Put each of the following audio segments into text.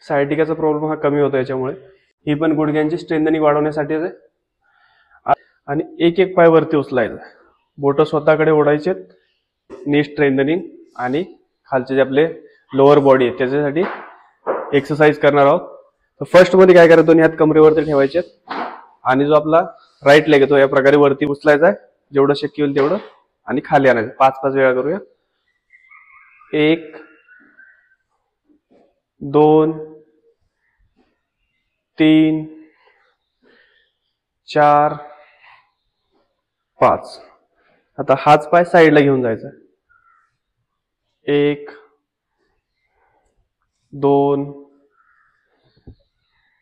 सायटिकाचा problem हा कमी होतो याच्यामुळे। ही पण गुडघ्यांची स्ट्रेंथनिंग वाढवण्यासाठी आहे। आणि एक एक पाय वरती उचलायचा, बोट स्वतःकडे ओढायचे, नी स्ट्रेंथनिंग आणि खालचे जे आपले लोअर बॉडी आहे त्याच्यासाठी एक्सरसाइज करणार आहोत। तर फर्स्ट मध्ये काय करायचं, दोन्ही हात कमरेवरती ठेवायचे आणि जो आपला राईट लेग आहे तो या प्रकारे वरती उचलायचा आहे, जेवढं शक्य होईल तेवढं, आणि खाली आणायचं। 5-5 वेळा करूया। 1 2 3 4 5। आता हाच पाय साईडला घेऊन जायचा। 1 2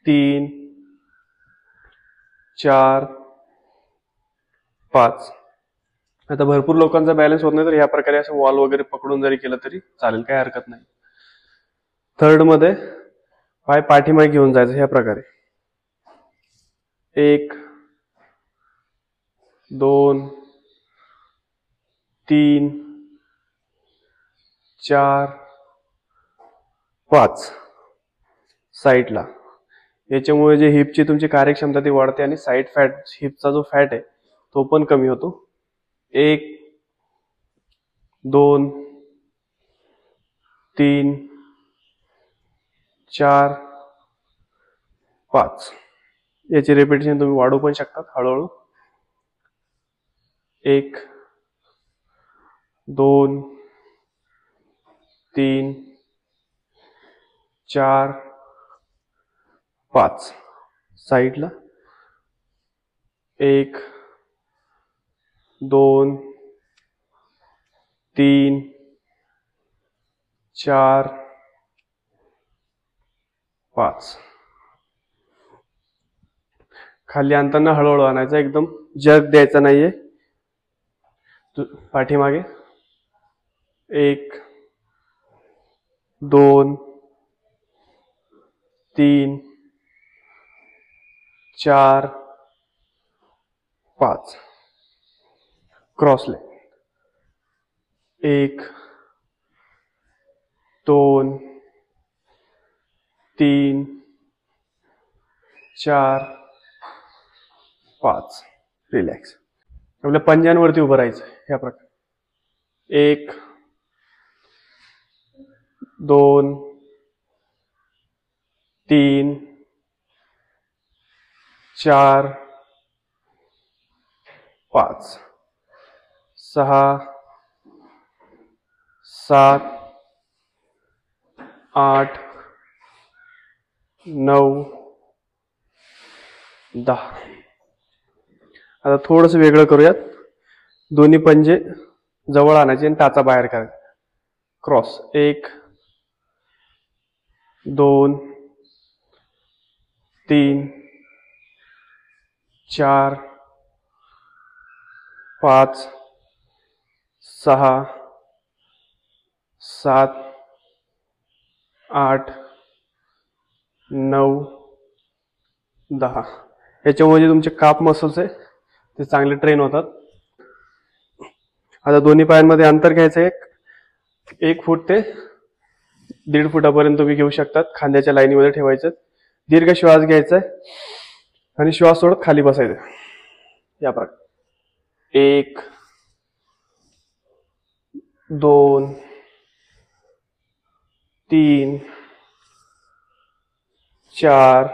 3 4 5। आता भरपूर लोकांचा बॅलन्स होत नाही, तर या प्रकारे असं वॉल वगैरे पकडून जरी केलं तरी चालेल, काही हरकत नाही। थर्ड मध्ये पाय पाठीमागे घेऊन जायचं ह्या प्रकारे। 1 2 3 4 5 साईडला। याच्यामुळे जे हिपची तुमची कार्यक्षमता ती वाढते आणि साईड फॅट, हिपचा जो फॅट आहे तो पण कमी होतो। 1 2 3 4 5। याची रिपिटेशन तुम्ही वाढवू पण शकतात हळूहळू। 1 2 3 4 5 साईडला। 1 2 3 4 5। खाली आणताना हळूहळू आणायचं, एकदम जर्क द्यायचा नाहीये। पाठीमागे 1 2 3 4 5। Cross leg 1 2 3 4 5। रिलॅक्स। आपल्या पंजांवरती उभं राहायचं या प्रकारे। 1 2 3 4 5 6 7 8 9 10। आता थोडंसं वेगळं करूयात। दोन्ही पंजे जवळ आणायचे आणि टाचा बाहेर काढायचा। क्रॉस 1 2 3 4 5 6 7 8 9 10। याच्यामुळे तुमचे काप मसल्स आहे ते चांगले ट्रेन होतात। आता दोन्ही पायांमध्ये अंतर घ्यायचं आहे, 1 फूट ते 1.5 फुटापर्यंत तुम्ही घेऊ शकतात। खांद्याच्या लाईनीमध्ये ठेवायचं, दीर्घ श्वास घ्यायचा आणि श्वास सोडत खाली बसायचं या प्रकारे। 1 2 3 4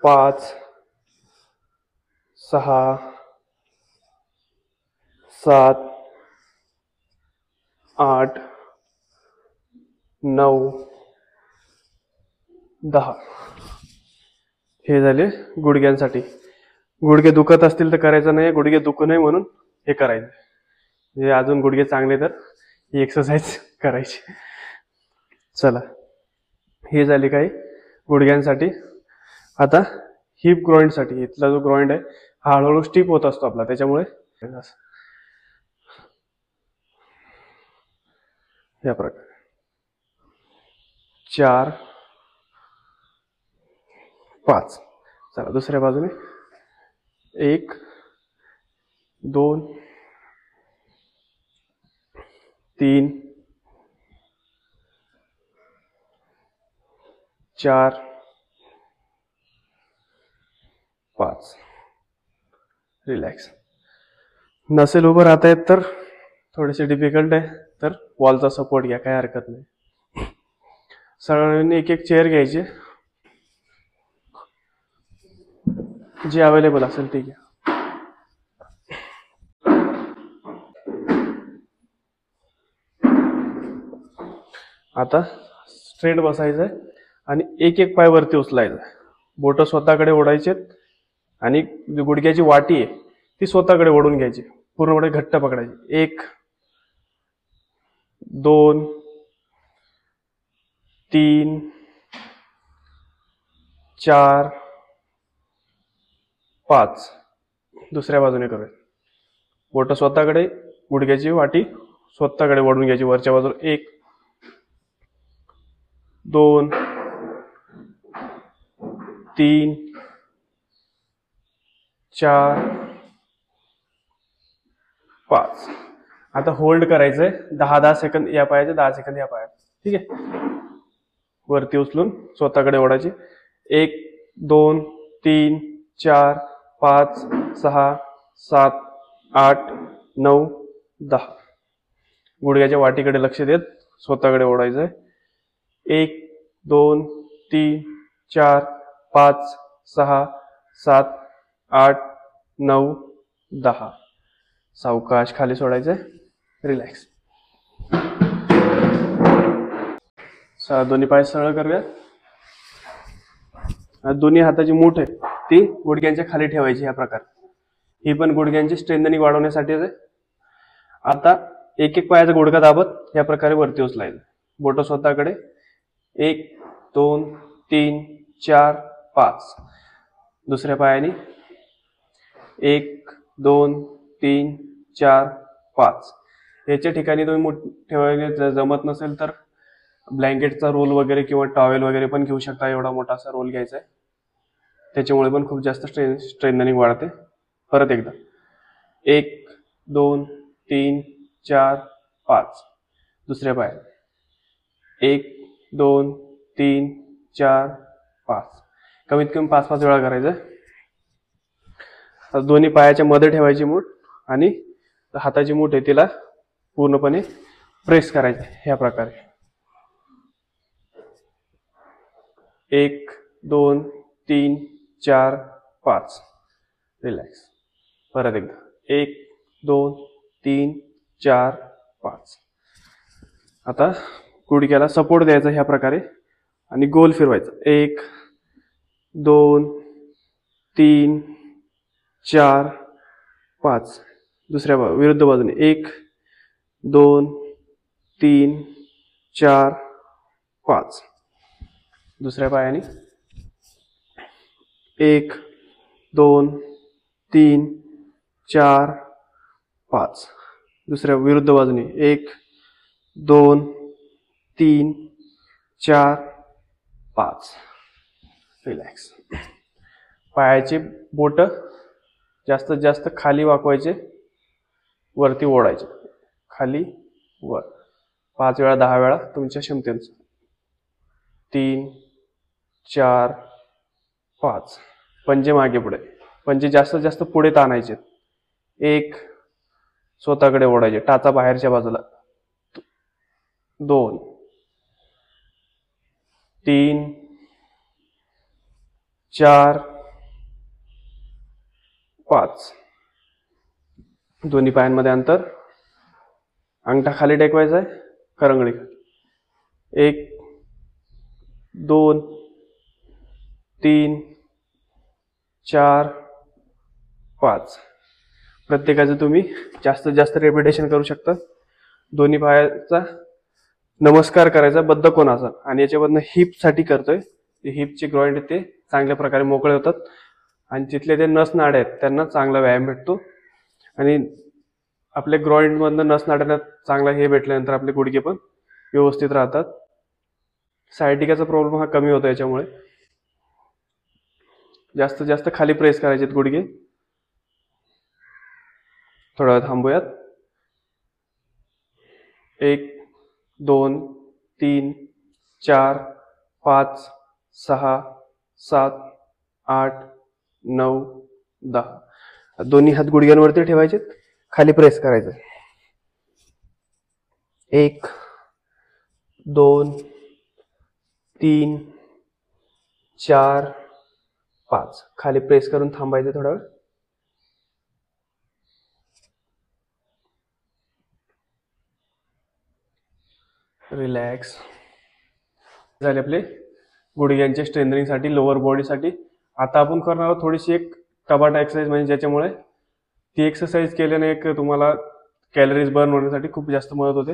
5 6 7 8 9 10। हे झाले गुडघ्यांसाठी। गुडघे दुखत असतील तर करायचं नाही, गुडघे दुखू नये म्हणून हे करायचं। म्हणजे अजून गुडघे चांगले तर ही एक्सरसाइज करायची। चला, हे झाले काही गुडघ्यांसाठी। आता हिप ग्रॉइंड साठी, इथला जो ग्रॉइंड आहे हा हळूहळू स्टिफ होत असतो आपला, त्याच्यामुळे या प्रकारे 4 5। चला दुसऱ्या बाजूने 1 2 3 4 5. रिलॅक्स. नसेल उभं राहता येत तर थोडेसे डिफिकल्ट आहे, तर वॉलचा सपोर्ट घ्या, काही हरकत नाही. सगळ्यांनी एक एक चेअर घ्यायची, जी अवेलेबल असेल ती घ्या. आता स्ट्रेट बसायचंय आणि एक एक पाय वरती उचलायचं. बोट स्वतःकडे ओढायचे आणि गुडघ्याची वाटी आहे ती स्वतःकडे ओढून घ्यायची, पूर्णपणे घट्ट पकडायची. 1 2 3 4 5. दुसऱ्या बाजूने करूया. बोट स्वतःकडे, गुडघ्याची वाटी स्वतःकडे ओढून घ्यायची वरच्या बाजूला. 1 2 3 4 5. आता होल्ड करायचंय 10 सेकंद या पायाचे, 10 सेकंद या पायात. ठीक आहे. वरती उचलून स्वतःकडे ओढायची. 1 2 3 4 5 6 7 8 9 10. गुडघ्याच्या वाटीकडे लक्ष देत स्वतःकडे ओढायचंय. 1 2 3 4 5 6 7 8 9 10. सावकाश खाली सोडायचंय. रिलॅक्स. दोन्ही पाय सरळ करूया. दोन्ही हाताची मूठ आहे ती गुडघ्यांच्या खाली ठेवायची ह्या प्रकारे. ही पण गुडघ्यांची स्ट्रेंथनिंग वाढवण्यासाठीच आहे. आता एक एक पायाचा गुडघा दाबत या प्रकारे वरती उचलायचं. बोट स्वतःकडे. 1 2 3 4 5. दुसऱ्या पायाने 1 2 3 4 5. याच्या ठिकाणी तुम्ही मूठ ठेवायला जमत नसेल तर ब्लँकेटचा रोल वगैरे किंवा टॉवेल वगैरे पण घेऊ शकता. एवढा मोठा असा रोल घ्यायचा आहे, त्याच्यामुळे पण खूप जास्त स्ट्रेंथनिंग वाढते. परत एकदा 1 2 3 4 5. दुसऱ्या पायात 1 2 3 4 5. कमीत कमी 5-5 वेळा करायचं. दोन्ही पायाच्या मध्ये ठेवायची मूठ आणि हाताची मूठ आहे तिला पूर्णपणे प्रेस करायची ह्या प्रकारे. 1 2 3 4 5. रिलॅक्स. परत एकदा 1 2 3 4 5. आता गुडघ्याला सपोर्ट द्यायचा ह्या प्रकारे आणि गोल फिरवायचा. 1 2 3 4 5. दुसऱ्या विरुद्ध बाजूने 1 2 3 4 5. दुसऱ्या पायाने 1 2 3 4 5. दुसऱ्या विरुद्ध बाजूने 1 2 3 4 5. रिलॅक्स. पायाचे बोट जास्तीत जास्त खाली वाकवायचे, वरती ओढायचे. खाली वर 5 वेळा 10 वेळा तुमच्या क्षमतेनुसार. 3 4 5. पंजे मागे पुढे. पंजे जास्तीत जास्त पुढे ताणायचे. 1 स्वतःकडे ओढायचे, टाचा बाहेरच्या बाजूला. 2 3 4 5. दोन्ही पायांमध्ये अंतर. अंगठा खाली टेकवायचा आहे, करंगळी. 1 2 3 4 5. प्रत्येकाचं तुम्ही जास्तीत जास्त रेपिटेशन करू शकता. दोन्ही पायाचा नमस्कार करायचा बद्ध कोणाचा. आणि याच्यामधनं हिप साठी करतोय. हिपचे ग्रॉइंट ते चांगल्या प्रकारे मोकळे होतात आणि तिथले ते नस नाड्या आहेत त्यांना चांगला व्यायाम भेटतो. आणि आपल्या ग्रॉइंट मधनं नस नाड्यांना चांगला हे भेटल्यानंतर आपले गुडघे पण व्यवस्थित राहतात. सायटिकाचा प्रॉब्लेम हा कमी होतो याच्यामुळे. जास्तीत जास्त खाली प्रेस करायचे गुडघे. थोडा वेळ थांबूयात. 1 2 3 4 5 6 7 8 9 10. दोन्ही हात गुडघ्यांवरती ठेवायचे, खाली प्रेस करायचं. 1 2 3 4 5. खाली प्रेस करून थांबायचं थोडा वेळ. रिलॅक्स. झाले आपले गुडघ्यांच्या स्ट्रेंथनिंगसाठी, लोअर बॉडीसाठी. आता आपण करणार आहोत थोडीशी एक टबाटा एक्सरसाइज, म्हणजे ज्याच्यामुळे ती एक्सरसाइज केल्याने एक तुम्हाला कॅलरीज बर्न होण्यासाठी खूप जास्त मदत होते.